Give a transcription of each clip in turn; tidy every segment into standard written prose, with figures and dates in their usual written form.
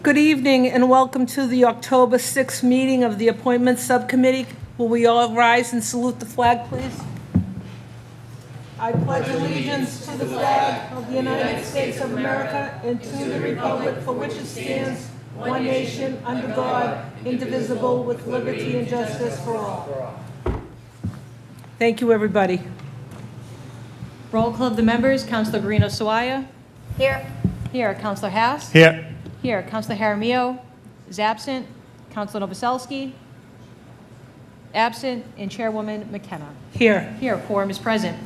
Good evening and welcome to the October 6th meeting of the Appointments Subcommittee. Will we all rise and salute the flag, please? I pledge allegiance to the flag of the United States of America and to the republic for which it stands, one nation, under God, indivisible, with liberty and justice for all. Thank you, everybody. Roll call of the members, Councilor Guarino Sawaya. Here. Here, Councilor Haas. Here. Here, Councilor Jaramillo is absent. Councilor Novoselsky, absent. And Chairwoman McKenna. Here. Here, quorum is present.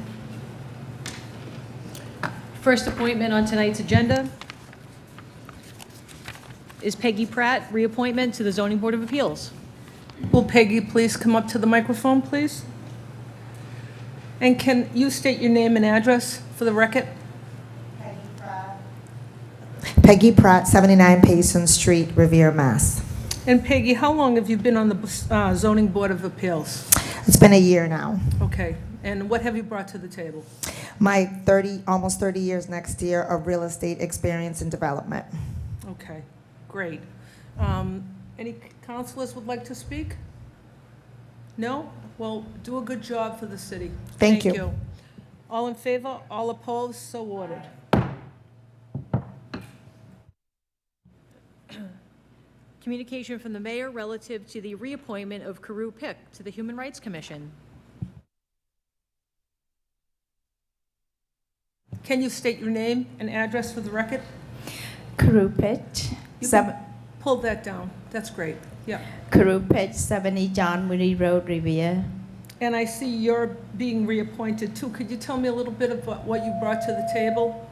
First appointment on tonight's agenda is Peggy Pratt, reappointment to the Zoning Board of Appeals. Will Peggy please come up to the microphone, please? And can you state your name and address for the record? Peggy Pratt, 79 Payson Street, Revere, Mass. And Peggy, how long have you been on the Zoning Board of Appeals? It's been a year now. Okay, and what have you brought to the table? My almost 30 years next year of real estate experience and development. Okay, great. Any councilors would like to speak? No? Well, do a good job for the city. Thank you. All in favor? All opposed? So ordered. Communication from the mayor relative to the reappointment of Carew Pick to the Human Rights Commission. Can you state your name and address for the record? Karupet, You can pull that down. That's great. Yeah. 70 John Murray Road, Revere. And I see you're being reappointed too. Could you tell me a little bit about what you brought to the table?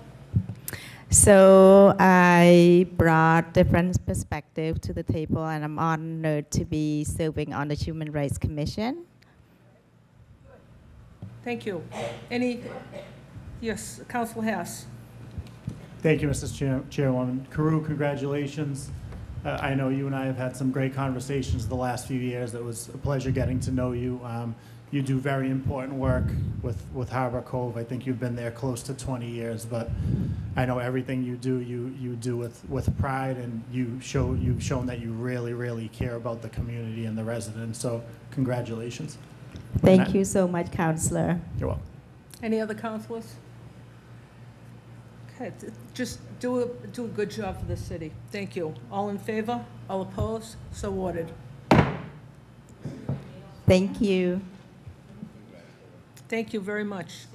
So I brought different perspective to the table, and I'm honored to be serving on the Human Rights Commission. Thank you. Yes, Councilor Haas. Thank you, Mrs. Chairwoman. Carew, congratulations. I know you and I have had some great conversations the last few years. It was a pleasure getting to know you. You do very important work with Harbor Cove. I think you've been there close to 20 years, but I know everything you do, you do with pride, and you've shown that you really, really care about the community and the residents. So congratulations. Thank you so much, Counselor. You're welcome. Any other councilors? Okay, just do a good job for the city. Thank you. All in favor? All opposed? So ordered. Thank you. Thank you very much.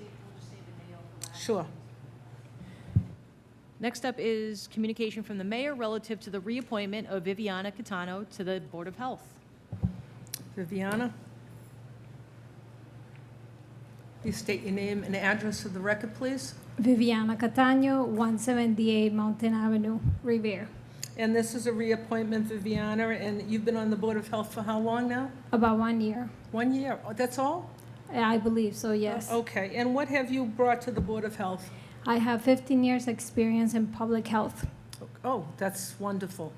Sure. Next up is communication from the mayor relative to the reappointment of Viviana Catano to the Board of Health. Viviana? Please state your name and address for the record, please. Viviana Catano, 178 Mountain Avenue, Revere. And this is a reappointment, Viviana, and you've been on the Board of Health for how long now? About 1 year. 1 year? Oh, that's all? I believe so, yes. Okay, and what have you brought to the Board of Health? I have 15 years experience in public health. Oh, that's wonderful.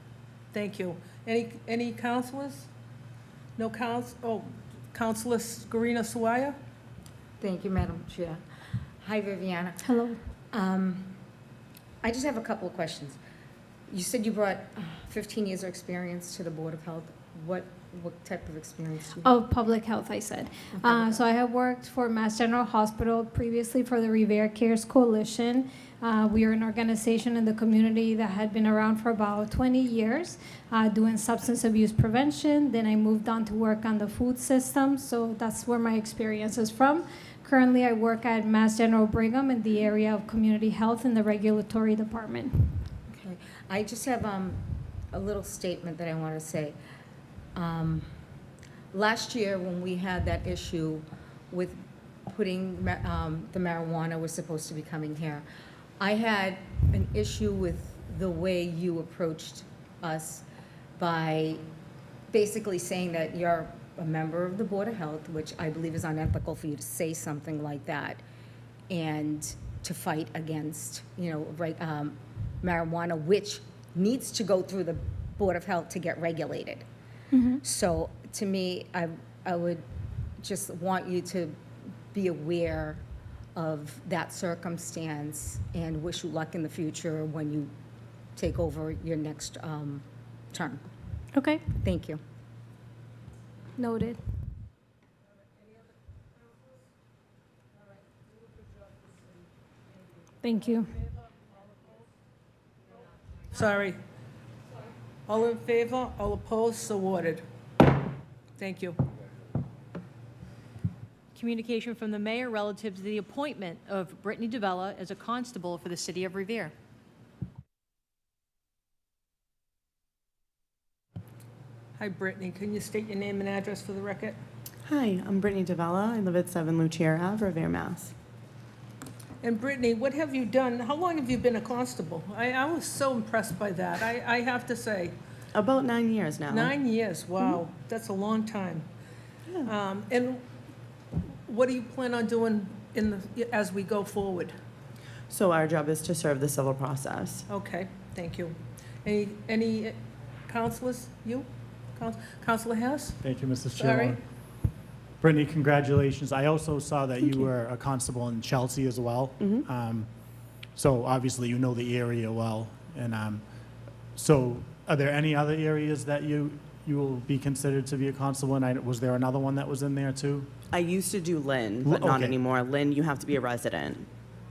Thank you. Any councilors? No Councilor Guarino Sawaya? Thank you, Madam Chair. Hi, Viviana. Hello. I just have a couple of questions. You said you brought 15 years of experience to the Board of Health. What type of experience do you have? Of public health, I said. So I have worked for Mass General Hospital, previously for the Revere Cares Coalition. We are an organization in the community that had been around for about 20 years, doing substance abuse prevention. Then I moved on to work on the food system, so that's where my experience is from. Currently, I work at Mass General Brigham in the area of community health in the regulatory department. Okay. I just have a little statement that I want to say. Last year, when we had that issue with putting the marijuana was supposed to be coming here, I had an issue with the way you approached us by basically saying that you're a member of the Board of Health, which I believe is unethical for you to say something like that, and to fight against, marijuana, which needs to go through the Board of Health to get regulated. Mm-hmm. So to me, I would just want you to be aware of that circumstance and wish you luck in the future when you take over your next term. Okay, Thank you. noted. Thank you. Sorry. All in favor, all opposed, so ordered. Thank you. Communication from the mayor relative to the appointment of Brittany DeVella as a constable for the city of Revere. Hi, Brittany. Can you state your name and address for the record? Hi, I'm Brittany DeVella. I live at 7 Lucier Ave, Revere, Mass. And Brittany, what have you done? How long have you been a constable? I was so impressed by that. I have to say, About 9 years now. 9 years, wow, that's a long time. And what do you plan on doing as we go forward? So our job is to serve the civil process. Okay, thank you. Any counselors? You? Counselor Hess? Thank you, Mrs. Sorry. Chairwoman. Brittany, congratulations. I also saw that you were a constable in Chelsea as well. So obviously you know the area well. And so are there any other areas that you will be considered to be a constable in? Was there another one that was in there too? I used to do Lynn, but not Okay. anymore. Lynn, you have to be a resident.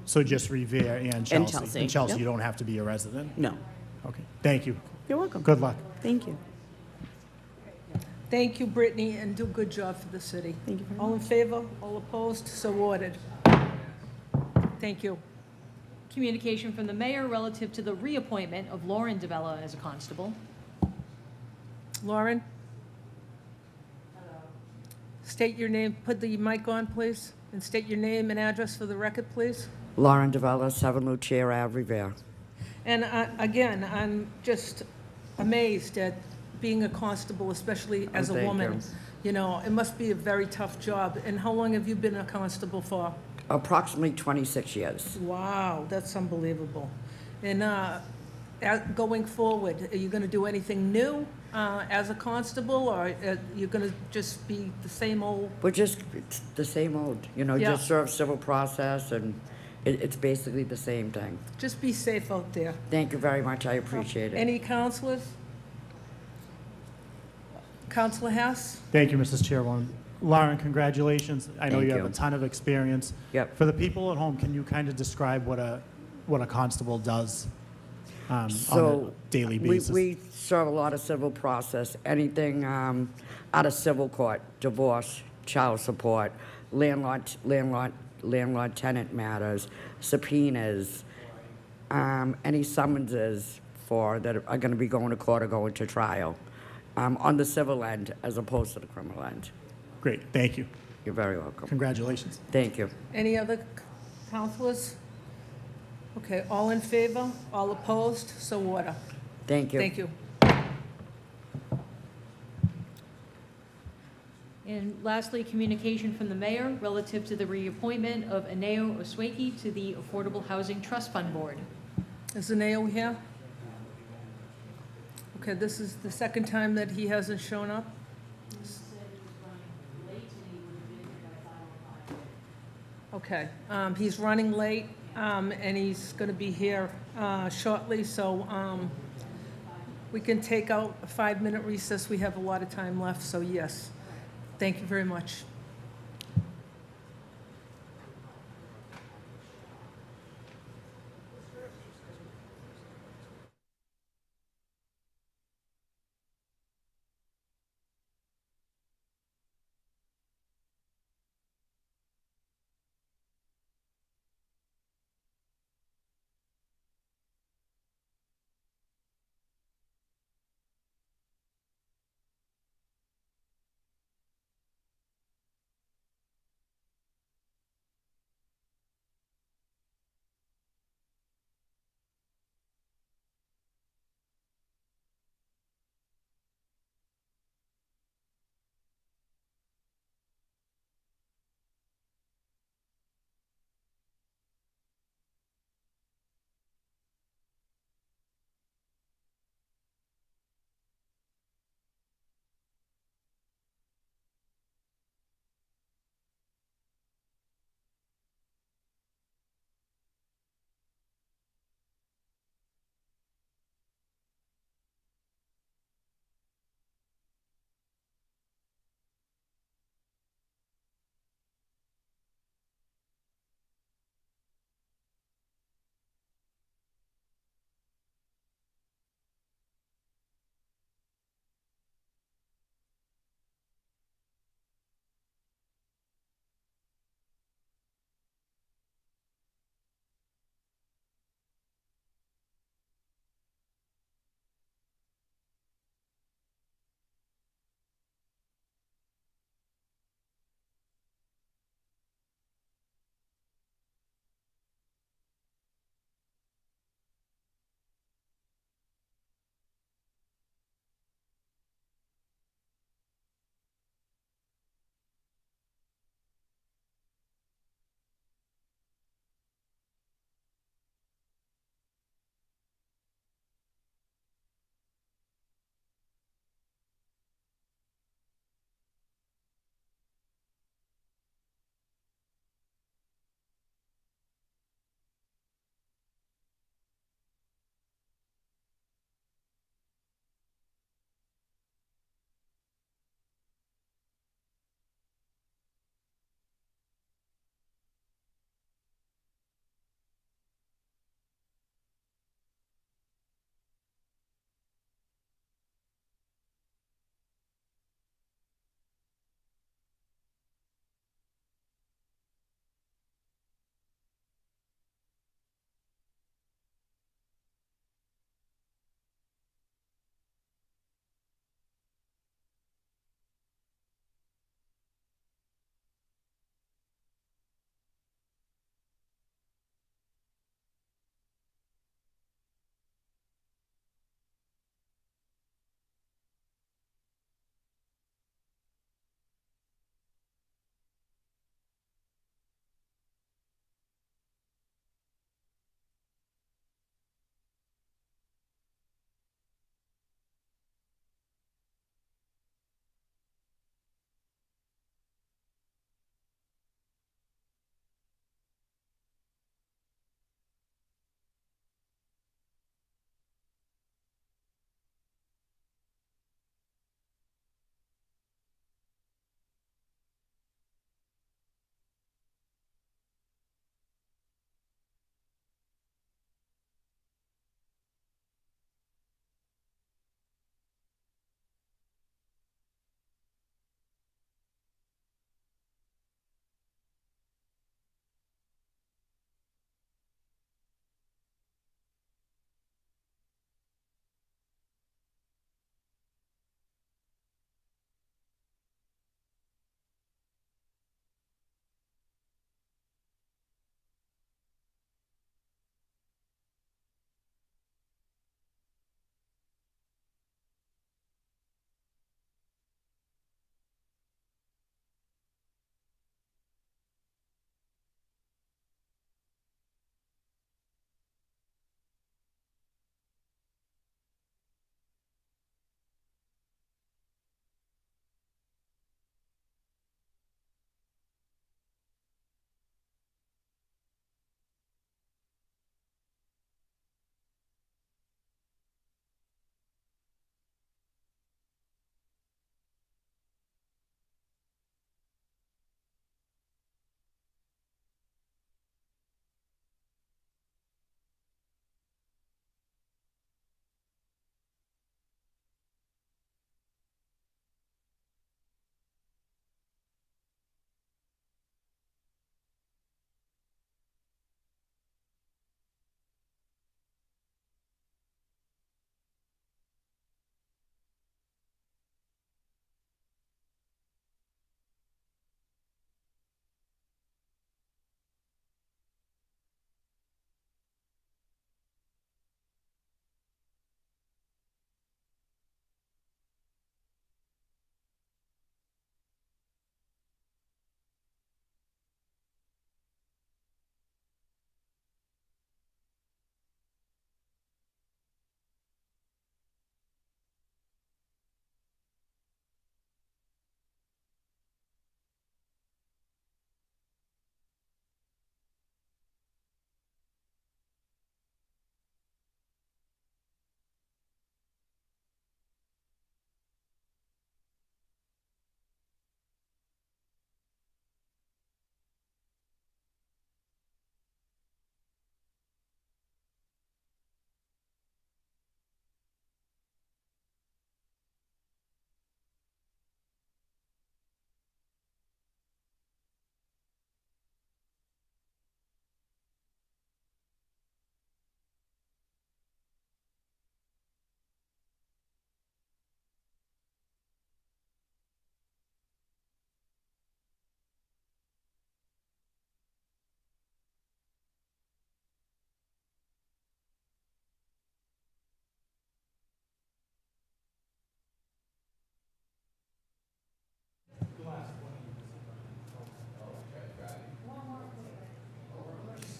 So just Revere and Chelsea? Chelsea, In Chelsea, yep. you don't have to be a resident? No. Okay, thank you. You're welcome. Good luck. Thank you. Thank you, Brittany, and do a good job for the city. Thank you very All in favor? All opposed? So ordered. Thank you. Communication from the mayor relative to the reappointment of Lauren DeVella as a constable. Lauren? State your name, put the mic on, please, and state your name and address for the record, please. Lauren DeVella, 7 Lucier Ave, Revere. And again, I'm just amazed at being a constable, especially as a thank woman. you. You know, it must be a very tough job. And how long have you been a constable for? Approximately 26 years. Wow, that's unbelievable. And going forward, are you going to do anything new as a constable, or are you going to just be the same old? We're just it's the same old, Yeah. just serve civil process, and it's basically the same thing. Just be safe out there. Thank you very much. I appreciate it. Any counselors? Counselor Hess? Thank you, Mrs. Chairwoman. Lauren, congratulations. I know Thank you have you. a ton of experience. Yep. For the people at home, can you kind of describe what a constable does on So a daily basis? we serve a lot of civil process, anything out of civil court, divorce, child support, landlord-tenant matters, subpoenas, any summonses that are going to be going to court or going to trial, on the civil end as opposed to the criminal end. Great, thank you. You're very welcome. Congratulations. Thank you. Any other counselors? Okay, all in favor? All opposed? So order. Thank you. Thank you. And lastly, communication from the mayor relative to the reappointment of Aneo Osweki to the Affordable Housing Trust Fund Board. Is Aneo here? Okay, this is the second time that he hasn't shown up. Okay, he's running late, and he's going to be here shortly, so we can take out a 5-minute recess. We have a lot of time left, so yes. Thank you very much.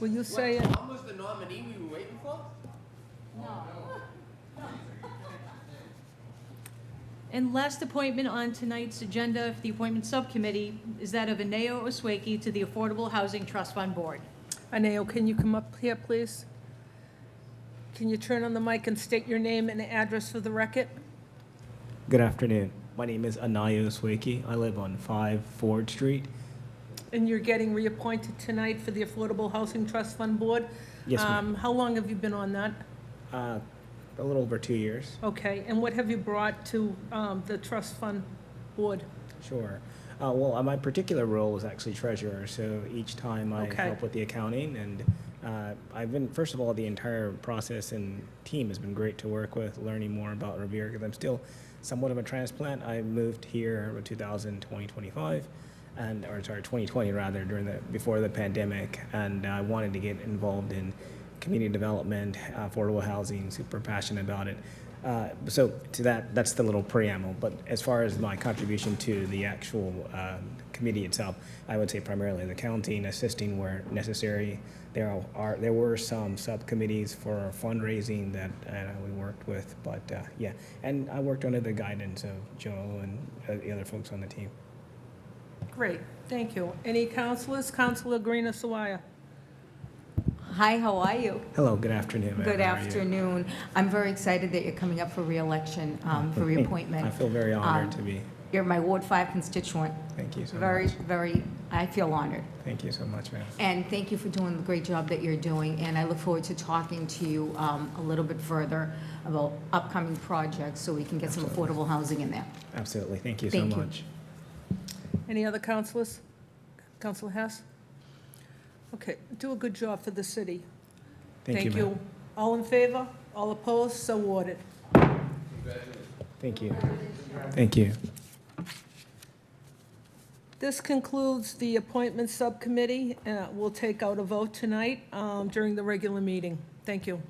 Will you say it? Tom was the nominee we were waiting for? And last appointment on tonight's agenda for the Appointment Subcommittee is that of Aneo Oswaki to the Affordable Housing Trust Fund Board. Aneo, can you come up here, please? Can you turn on the mic and state your name and address for the record? Good afternoon. My name is Anayo Swakey. I live on 5 Ford Street. And you're getting reappointed tonight for the Affordable Housing Trust Fund Board? Yes, ma'am. How long have you been on that? A little over 2 years. Okay, and what have you brought to the trust fund board? Sure. Well, my particular role is actually treasurer, so each time I Okay. help with the accounting, and I've been, first of all, the entire process and team has been great to work with, learning more about Revere, because I'm still somewhat of a transplant. I moved here in 2025, or sorry, 2020 rather, before the pandemic, and I wanted to get involved in community development, affordable housing, super passionate about it. So to that's the little preamble. But as far as my contribution to the actual committee itself, I would say primarily the accounting, assisting where necessary. There were some subcommittees for fundraising that we worked with, but yeah, and I worked under the guidance of Joe and the other folks on the team. Great, thank you. Any councilors? Councilor Green Sawaya. Hi, how are you? Hello, good afternoon. ma'am. Good How are you? afternoon. I'm very excited that you're coming up for reelection, for reappointment. I feel very honored to be. You're my Ward 5 constituent. Thank you so Very, much. very, I feel honored. Thank you so much, ma'am. And thank you for doing the great job that you're doing. And I look forward to talking to you a little bit further about upcoming projects so we can get some affordable housing in there. Absolutely. Thank you Thank so you. much. Any other councilors? Councilor Hess? Okay, do a good job for the city. Thank you, ma'am. All in favor? All opposed? So ordered. Thank you. Thank you. This concludes the appointment subcommittee. We'll take out a vote tonight during the regular meeting. Thank you.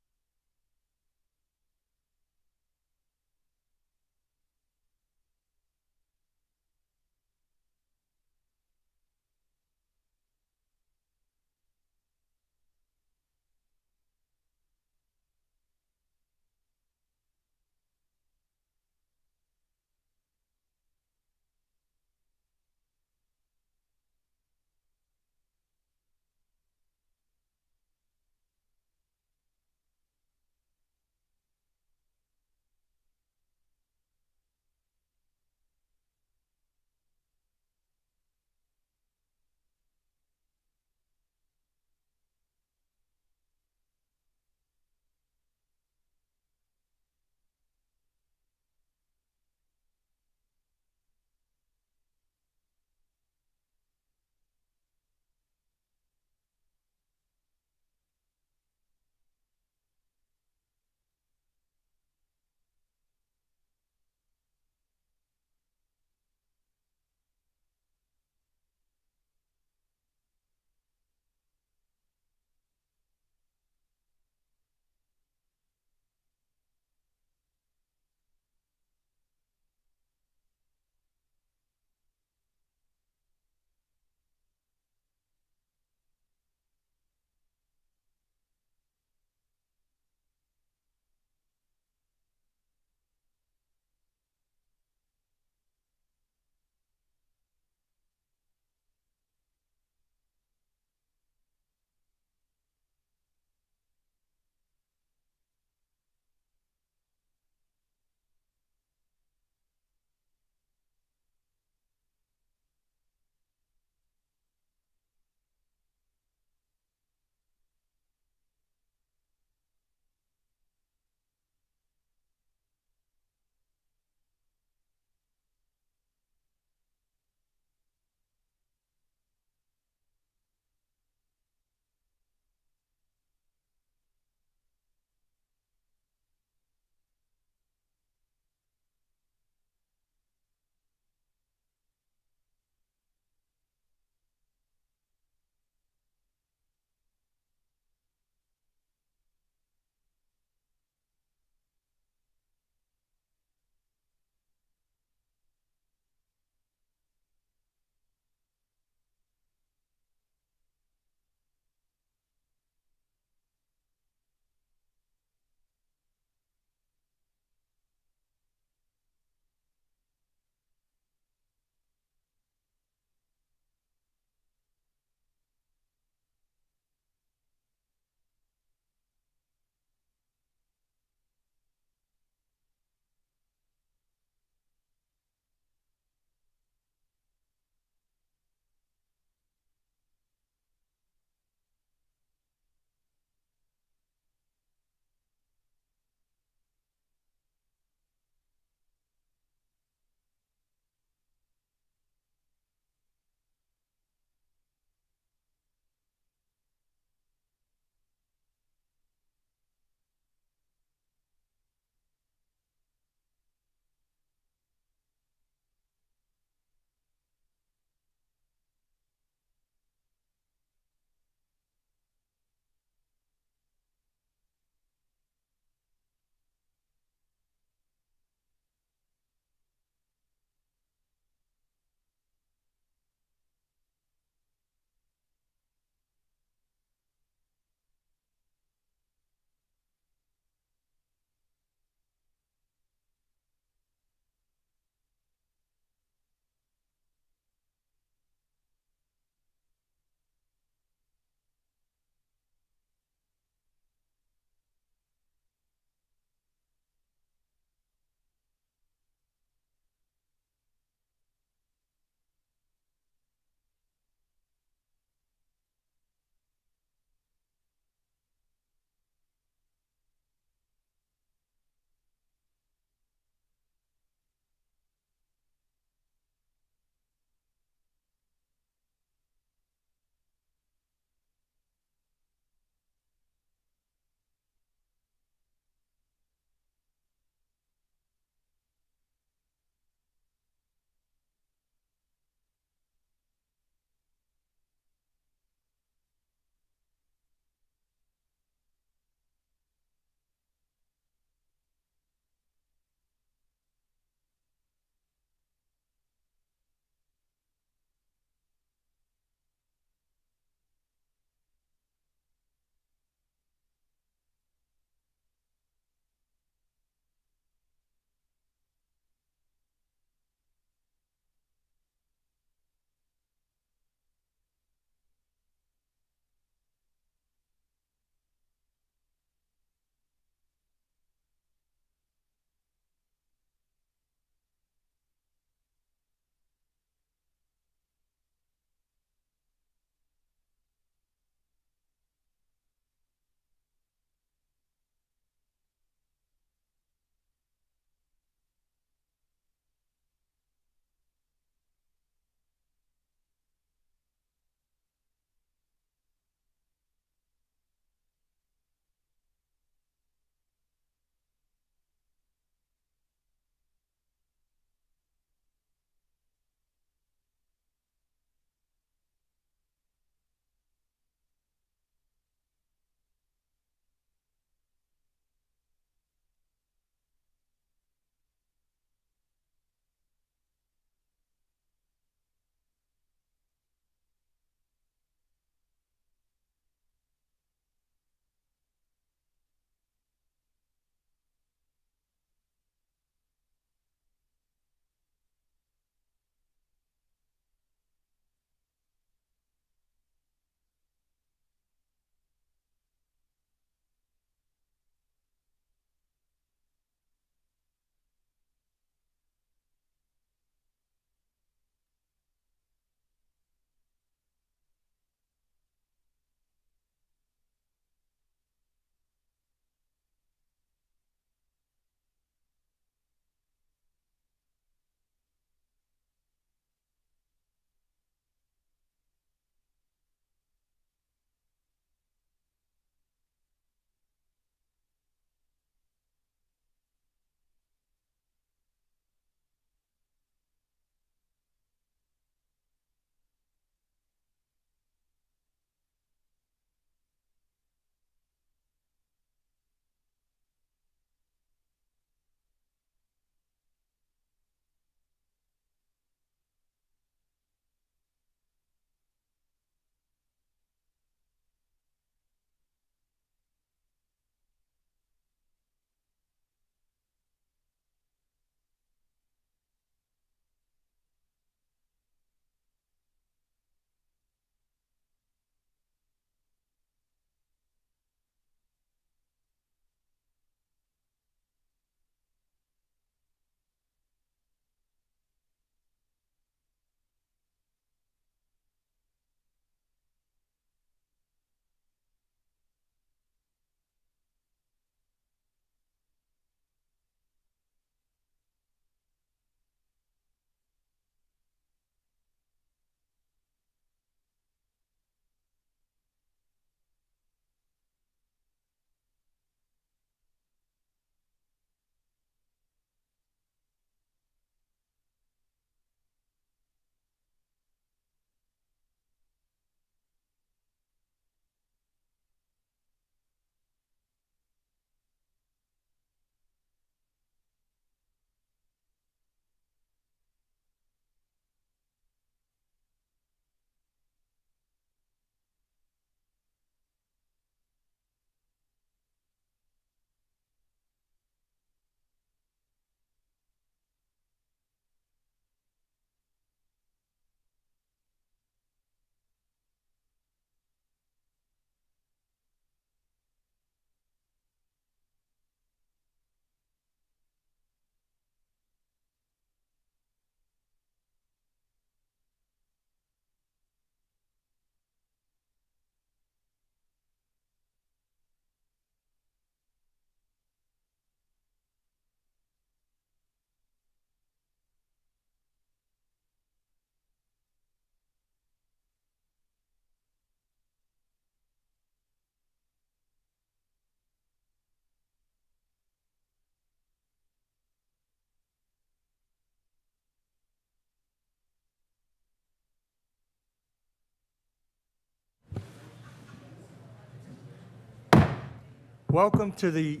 Welcome to the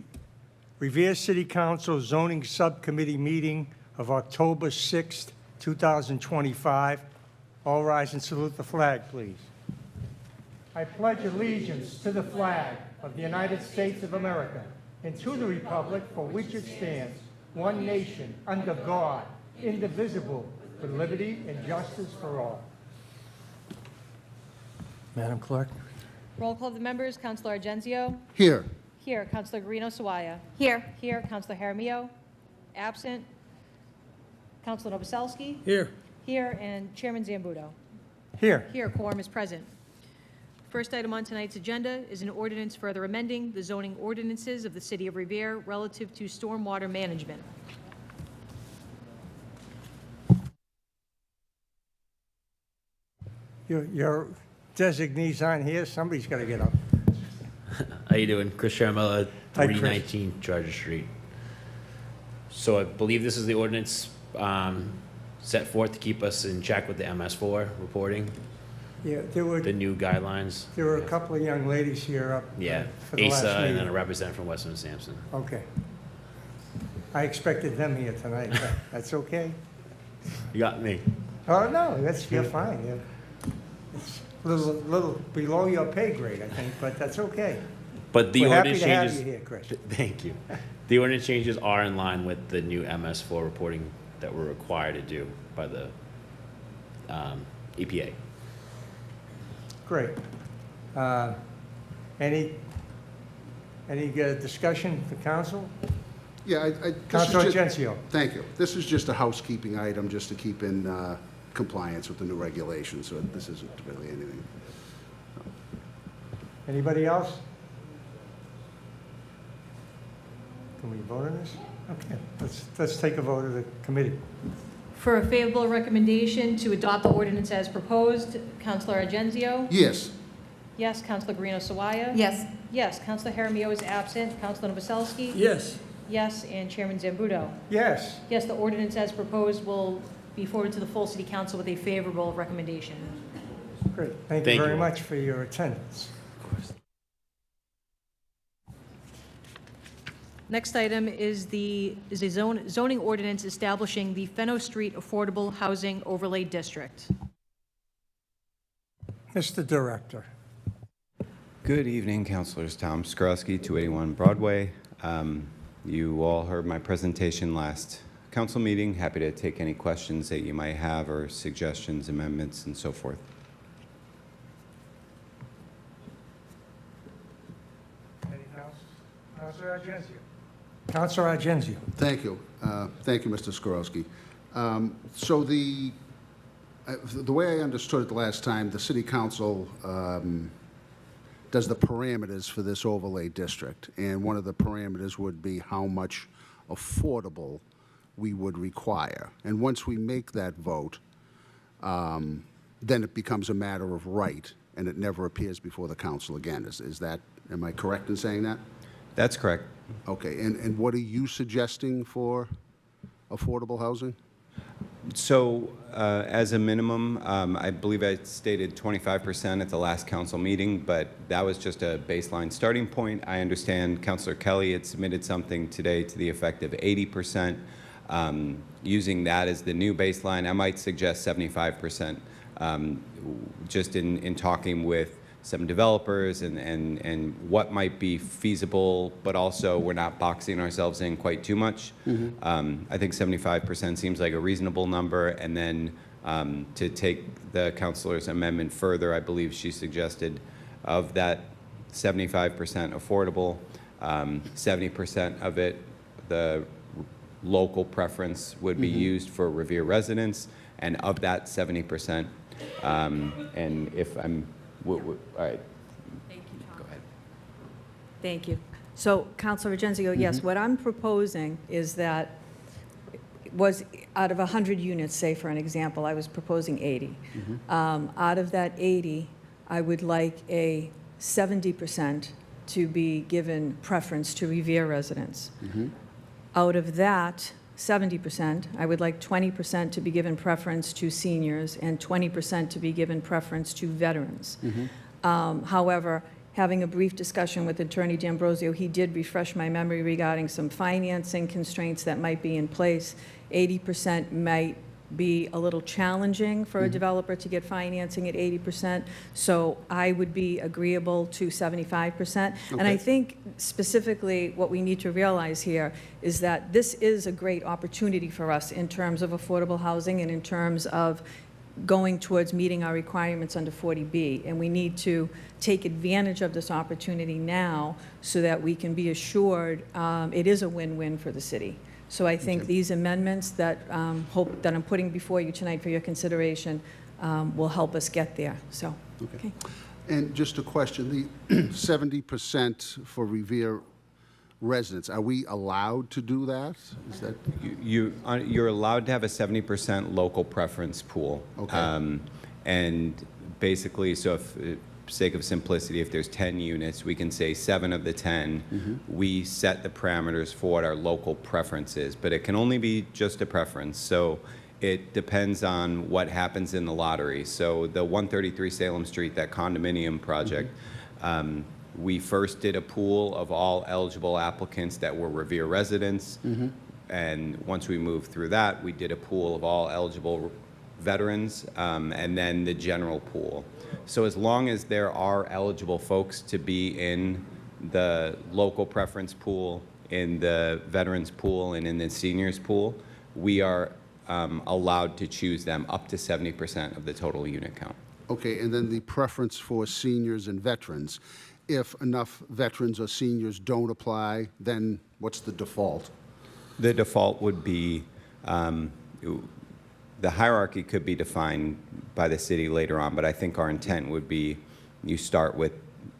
Revere City Council Zoning Subcommittee meeting of October 6th, 2025. All rise and salute the flag, please. I pledge allegiance to the flag of the United States of America and to the republic for which it stands, one nation, under God, indivisible, with liberty and justice for all. Madam Clerk. Roll call of the members, Councilor Argenzio. Here. Here, Councilor Guarino Sawaya. Here. Here, Councilor Jaramillo. Absent. Councilor Novoselsky. Here. Here, and Chairman Zambudo. Here. Here, quorum is present. First item on tonight's agenda is an ordinance further amending the zoning ordinances of the City of Revere relative to stormwater management. Your designees aren't here. Somebody's got to get up. How you doing? Chris Charamella, Hi, Chris. 319 Charger Street. So I believe this is the ordinance set forth to keep us in check with the MS4 reporting, Yeah, there were the new guidelines. a couple of young ladies here up Yeah, for the last ASA and then meeting. a representative from Western Sampson. Okay. I expected them here tonight, but that's okay. You got me. Oh, no, you're fine. It's a little below your pay grade, I think, but that's okay. But the We're happy ordinance to have changes. you here, Chris. Thank you. The ordinance changes are in line with the new MS4 reporting that we're required to do by the EPA. Great. Any discussion for council? Yeah, Councilor Agencio. Thank you. This is just a housekeeping item, just to keep in compliance with the new regulations, so this isn't really anything. Anybody else? Can we vote on this? Okay, let's take a vote of the committee. For a favorable recommendation to adopt the ordinance as proposed, Councilor Argenzio? Yes. Yes, Councilor Guarino Sawaya? Yes. Yes, Councilor Jaramillo is absent. Councilor Novoselsky? Yes. Yes, and Chairman Zambudo? Yes. Yes, the ordinance as proposed will be forwarded to the full City Council with a favorable recommendation. Great. Thank Thank you very you. much for your attendance. Next item is a zoning ordinance establishing the Fenno Street Affordable Housing Overlay District. Mr. Director. Good evening, Councilors. Tom Skrowski, 281 Broadway. You all heard my presentation last council meeting. Happy to take any questions that you might have or suggestions, amendments, and so forth. Anything else? Councilor Argenzio. Councilor Argenzio. Thank you. Thank you, Mr. Skorowski. So the way I understood it the last time, the city council does the parameters for this overlay district, and one of the parameters would be how much affordable we would require. And once we make that vote, then it becomes a matter of right, and it never appears before the council again. Am I correct in saying that? That's correct. Okay, and what are you suggesting for affordable housing? So, as a minimum, I believe I stated 25% at the last council meeting, but that was just a baseline starting point. I understand Councilor Kelly had submitted something today to the effect of 80%. Using that as the new baseline, I might suggest 75%. Just in talking with some developers and what might be feasible, but also we're not boxing ourselves in quite too much. I think 75% seems like a reasonable number, and then to take the councilor's amendment further, I believe she suggested of that 75% affordable, 70% of it, the local preference would be used for Revere residents, and of that 70%, and if I'm all right. Thank you, Tom. Go ahead. Thank you. So, Councilor Argenzio, yes, what I'm proposing is that was out of 100 units, say for an example, I was proposing 80. Out of that 80, I would like a 70% to be given preference to Revere residents. Out of that 70%, I would like 20% to be given preference to seniors and 20% to be given preference to veterans. However, having a brief discussion with Attorney D'Ambrosio, he did refresh my memory regarding some financing constraints that might be in place. 80% might be a little challenging for a developer to get financing at 80%, so I would be agreeable to 75%. And I think specifically what we need to realize here is that this is a great opportunity for us in terms of affordable housing and in terms of going towards meeting our requirements under 40B. And we need to take advantage of this opportunity now so that we can be assured it is a win-win for the city. So I think these amendments that that I'm putting before you tonight for your consideration will help us get there. So, okay. And just a question, the 70% for Revere residents, are we allowed to do that? Is that? You're allowed to have a 70% local preference pool. Okay. And basically, so if, sake of simplicity, if there's 10 units, we can say 7 of the 10, we set the parameters for what our local preference is, but it can only be just a preference. So it depends on what happens in the lottery. So the 133 Salem Street, that condominium project, we first did a pool of all eligible applicants that were Revere residents. And once we moved through that, we did a pool of all eligible veterans, and then the general pool. So as long as there are eligible folks to be in the local preference pool, in the veterans pool, and in the seniors pool, we are allowed to choose them up to 70% of the total unit count. Okay, and then the preference for seniors and veterans. If enough veterans or seniors don't apply, then what's the default? The default would be, the hierarchy could be defined by the city later on, but I think our intent would be you start with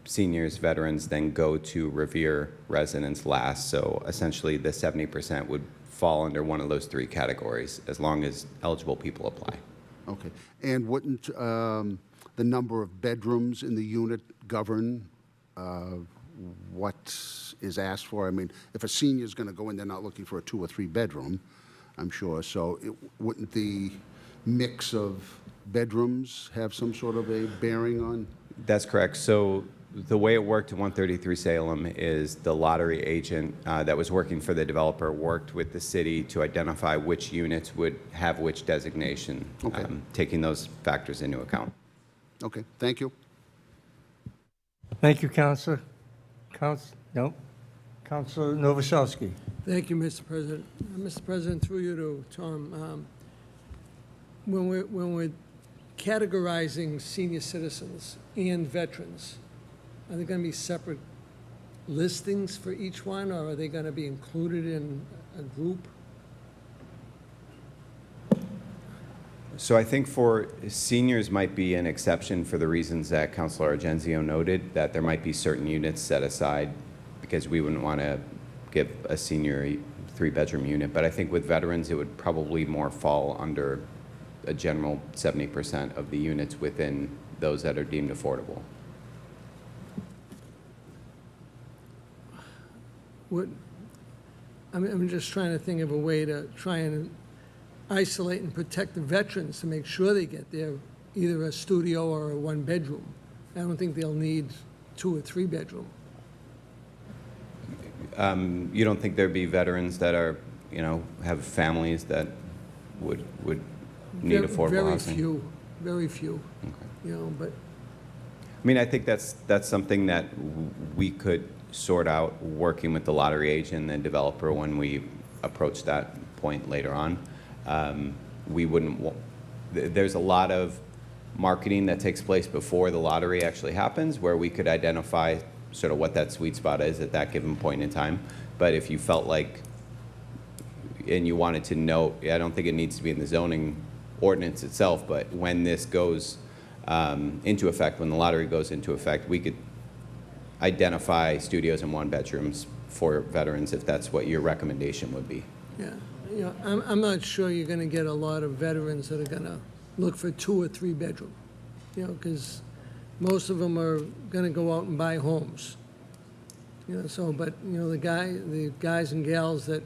seniors, veterans, then go to Revere residents last. So essentially the 70% would fall under one of those 3 categories as long as eligible people apply. Okay, and wouldn't the number of bedrooms in the unit govern what is asked for? I mean, if a senior is going to go in, they're not looking for a 2 or 3 bedroom, I'm sure. So wouldn't the mix of bedrooms have some sort of a bearing on? That's correct. So the way it worked in 133 Salem is the lottery agent that was working for the developer worked with the city to identify which units would have which designation, taking those factors into account. Okay, thank you. Thank you, Councilor. No? Councilor Novoselsky. Thank you, Mr. President. Mr. President, through you to Tom, when we're categorizing senior citizens and veterans, are there going to be separate listings for each one, or are they going to be included in a group? So I think for seniors might be an exception for the reasons that Councilor Argenzio noted, that there might be certain units set aside because we wouldn't want to give a senior a 3-bedroom unit. But I think with veterans, it would probably more fall under a general 70% of the units within those that are deemed affordable. I'm just trying to think of a way to try and isolate and protect the veterans to make sure they get there, either a studio or a 1-bedroom. I don't think they'll need 2 or 3-bedroom. You don't think there'd be veterans that are, have families that would need affordable housing? Very few. Okay. But I mean, I think that's something that we could sort out working with the lottery agent and the developer when we approach that point later on. We wouldn't. There's a lot of marketing that takes place before the lottery actually happens, where we could identify sort of what that sweet spot is at that given point in time. But if you felt like, and you wanted to know, I don't think it needs to be in the zoning ordinance itself, but when this goes into effect, when the lottery goes into effect, we could identify studios and 1-bedrooms for veterans if that's what your recommendation would be. yeah, I'm not sure you're going to get a lot of veterans that are going to look for 2 or 3-bedroom, because most of them are going to go out and buy homes. But the guys and gals that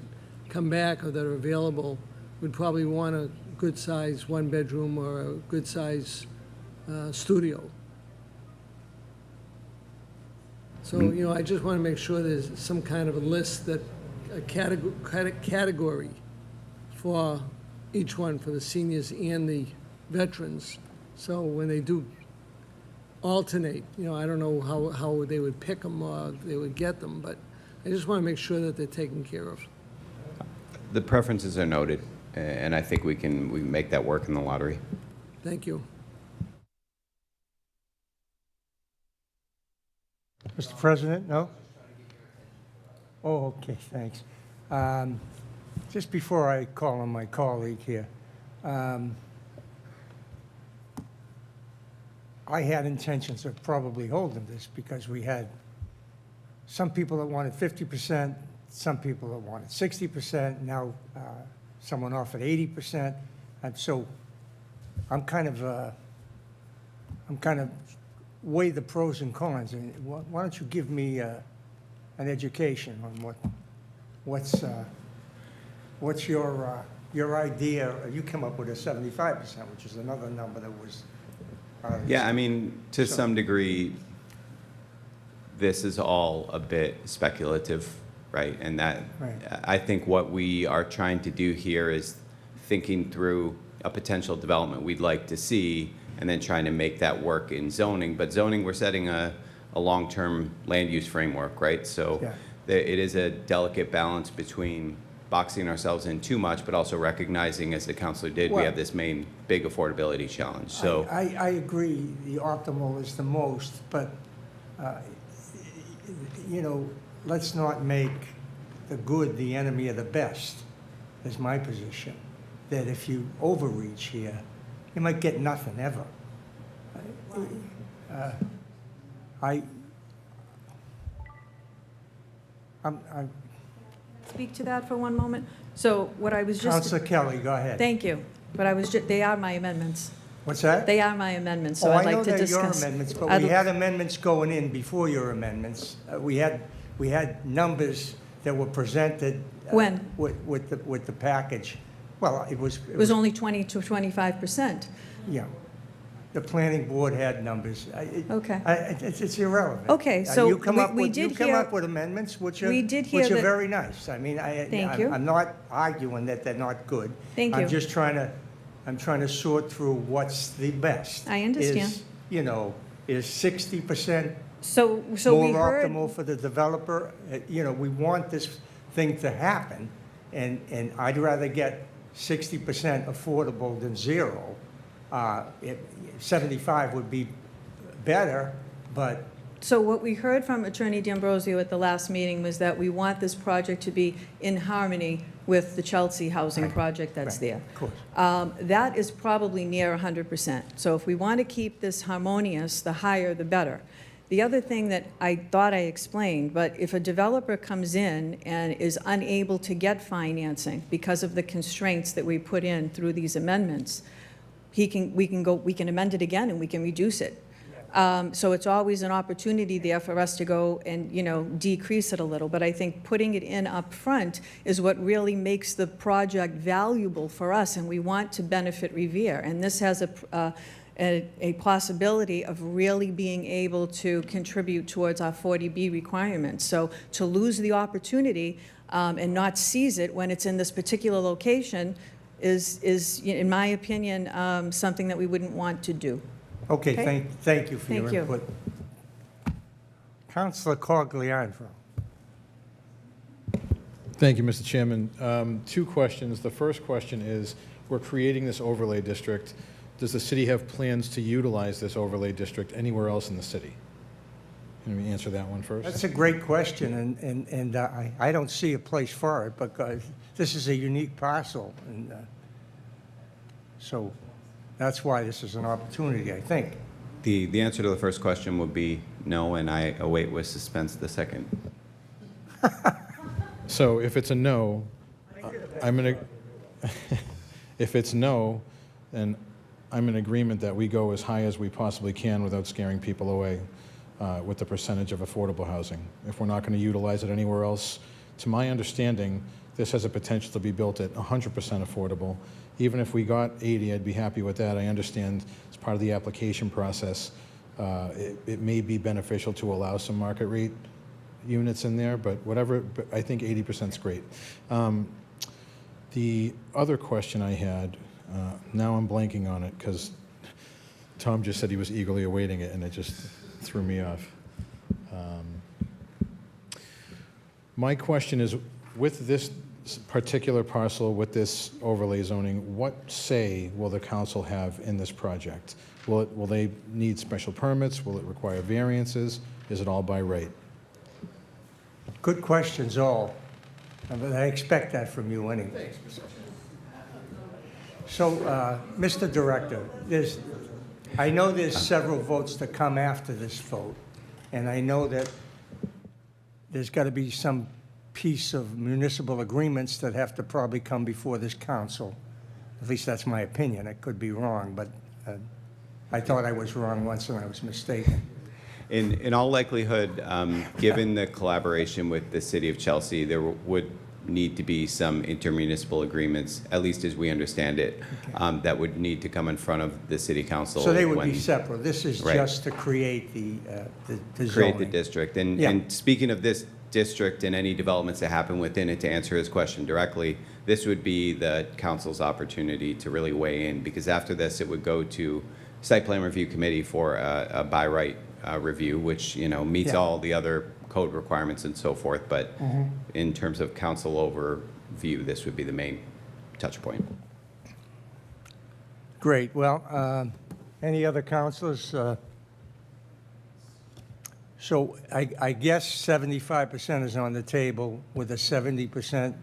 come back or that are available would probably want a good size 1-bedroom or a good size studio. So, you know, I just want to make sure there's some kind of a list that, a category for each one, for the seniors and the veterans. So when they do alternate, you know, I don't know how they would pick them or they would get them, but I just want to make sure that they're taken care of. The preferences are noted, and I think we can make that work in the lottery. Thank you. Mr. President, no? Oh, okay, thanks. Just before I call on my colleague here, I had intentions of probably holding this because we had some people that wanted 50%, some people that wanted 60%, now someone offered 80%. And so I'm kind of weigh the pros and cons. And why don't you give me an education on what's your idea? You came up with a 75%, which is another number that was. Yeah, I mean, to some degree, this is all a bit speculative, right? And that, Right. I think what we are trying to do here is thinking through a potential development we'd like to see and then trying to make that work in zoning. But zoning, we're setting a long-term land use framework, right? So Yeah. it is a delicate balance between boxing ourselves in too much, but also recognizing, as the councilor did, we Well- have this main big affordability challenge. So I agree, the optimal is the most, but, you know, let's not make the good the enemy of the best, is my position. That if you overreach here, you might get nothing ever. I'm Speak to that for one moment. So what I was just. Councilor Kelly, go ahead. Thank you. But I was they are my amendments. What's that? They are my amendments, so Oh, I'd I know like to they're your discuss. amendments, but I'd- we had amendments going in before your amendments. We had numbers that were presented. When? With the package. Well, it was. It was only 20 to 25%. Yeah. The planning board had numbers. Okay. It's irrelevant. Okay, so You come up we with, did you come hear- up with amendments, which are, we did hear which are that- very nice. I mean, Thank you. I'm not arguing that they're not good. Thank I'm you. just trying to sort through what's the best. I understand. Is, you know, is 60% So we more heard. optimal for the developer? You know, we want this thing to happen, and I'd rather get 60% affordable than zero. 75 would be better, but So what we heard from Attorney D'Ambrosio at the last meeting was that we want this project to be in harmony with the Chelsea housing project that's there. of course. That is probably near 100%. So if we want to keep this harmonious, the higher the better. The other thing that I thought I explained, but if a developer comes in and is unable to get financing because of the constraints that we put in through these amendments, we can amend it again and we can reduce it. So it's always an opportunity there for us to go and, you know, decrease it a little. But I think putting it in up front is what really makes the project valuable for us, and we want to benefit Revere. And this has a possibility of really being able to contribute towards our 40B requirements. So to lose the opportunity and not seize it when it's in this particular location is, in my opinion, something that we wouldn't want to do. Okay, Okay. thank you for your Thank you. input. Councilor Cogliandro. Thank you, Mr. Chairman. Two questions. The first question is, we're creating this overlay district. Does the city have plans to utilize this overlay district anywhere else in the city? Can we answer that one first? That's a great question, and I don't see a place for it, because this is a unique parcel, and so that's why this is an opportunity, I think. the answer to the first question would be no, and I await with suspense the second. So if it's a no, I'm going to, if it's no, then I'm in agreement that we go as high as we possibly can without scaring people away with the percentage of affordable housing. If we're not going to utilize it anywhere else, to my understanding, this has a potential to be built at 100% affordable. Even if we got 80, I'd be happy with that. I understand it's part of the application process, it may be beneficial to allow some market rate units in there, but whatever, but I think 80% is great. The other question I had, now I'm blanking on it because Tom just said he was eagerly awaiting it, and it just threw me off. My question is, with this particular parcel, with this overlay zoning, what say will the council have in this project? Will they need special permits? Will it require variances? Is it all by right? Good questions all, but I expect that from you anyway. So, Mr. Director, I know there's several votes to come after this vote, and I know that there's got to be some piece of municipal agreements that have to probably come before this council. At least that's my opinion. I could be wrong, but I thought I was wrong once and I was mistaken. In all likelihood, given the collaboration with the City of Chelsea, there would need to be some intermunicipal agreements, at least as we understand it, that would need to come in front of the City Council. So they would be separate. This is just to create the zoning. Create the district. And speaking of this district and any developments that happen within it, to answer his question directly, this would be the council's opportunity to really weigh in, because after this, it would go to Site Plan Review Committee for a by right review, which, you know, meets all the other code requirements and so forth. But in terms of council overview, this would be the main touch point. Great. Well, any other councilors? So I guess 75% is on the table with a 70%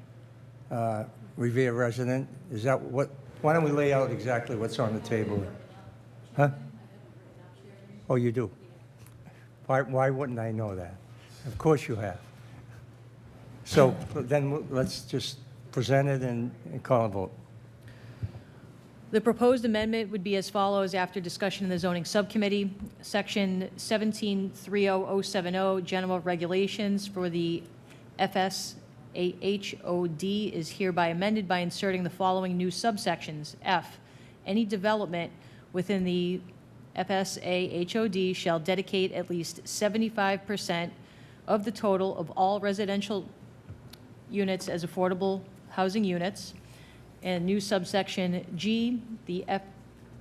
Revere resident. Is that what? Why don't we lay out exactly what's on the table? Huh? Oh, you do? Why wouldn't I know that? Of course you have. So then let's just present it and call a vote. The proposed amendment would be as follows after discussion in the zoning subcommittee. Section 1730070, general regulations for the FSAHOD is hereby amended by inserting the following new subsections. F, any development within the FSAHOD shall dedicate at least 75% of the total of all residential units as affordable housing units. And new subsection G, the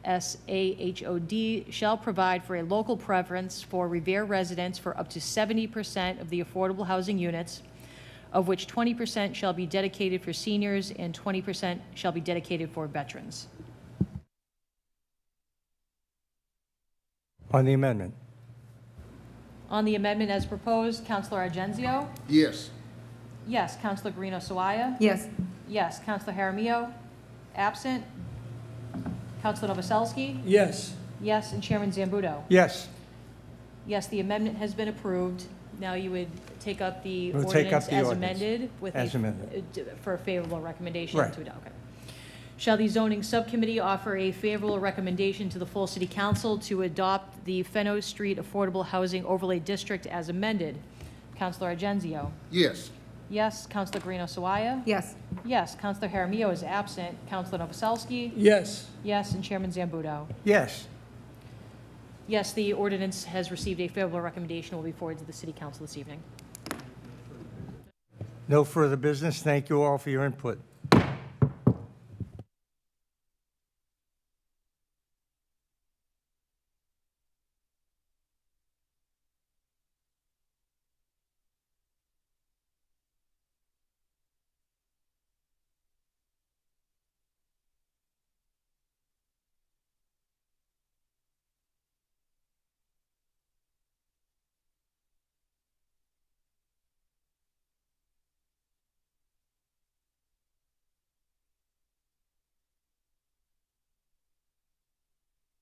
FSAHOD shall provide for a local preference for Revere residents for up to 70% of the affordable housing units, of which 20% shall be dedicated for seniors and 20% shall be dedicated for veterans. On the amendment? On the amendment as proposed, Councilor Argenzio? Yes. Yes. Councilor Guarino Sawaya? Yes. Yes. Councilor Jaramillo? Absent. Councilor Novoselsky? Yes. Yes. And Chairman Zambudo? Yes. Yes, the amendment has been approved. Now you would take up the We'll take up ordinance the as ordinance. amended with As amended. for a favorable recommendation Right. to adopt. Okay. Shall the zoning subcommittee offer a favorable recommendation to the full city council to adopt the Fenno Street Affordable Housing Overlay District as amended? Councilor Argenzio? Yes. Yes. Councilor Guarino Sawaya? Yes. Yes. Councilor Jaramillo is absent. Councilor Novoselsky? Yes. Yes. And Chairman Zambudo? Yes. Yes, the ordinance has received a favorable recommendation and will be forwarded to the city council this evening. No further business. Thank you all for your input.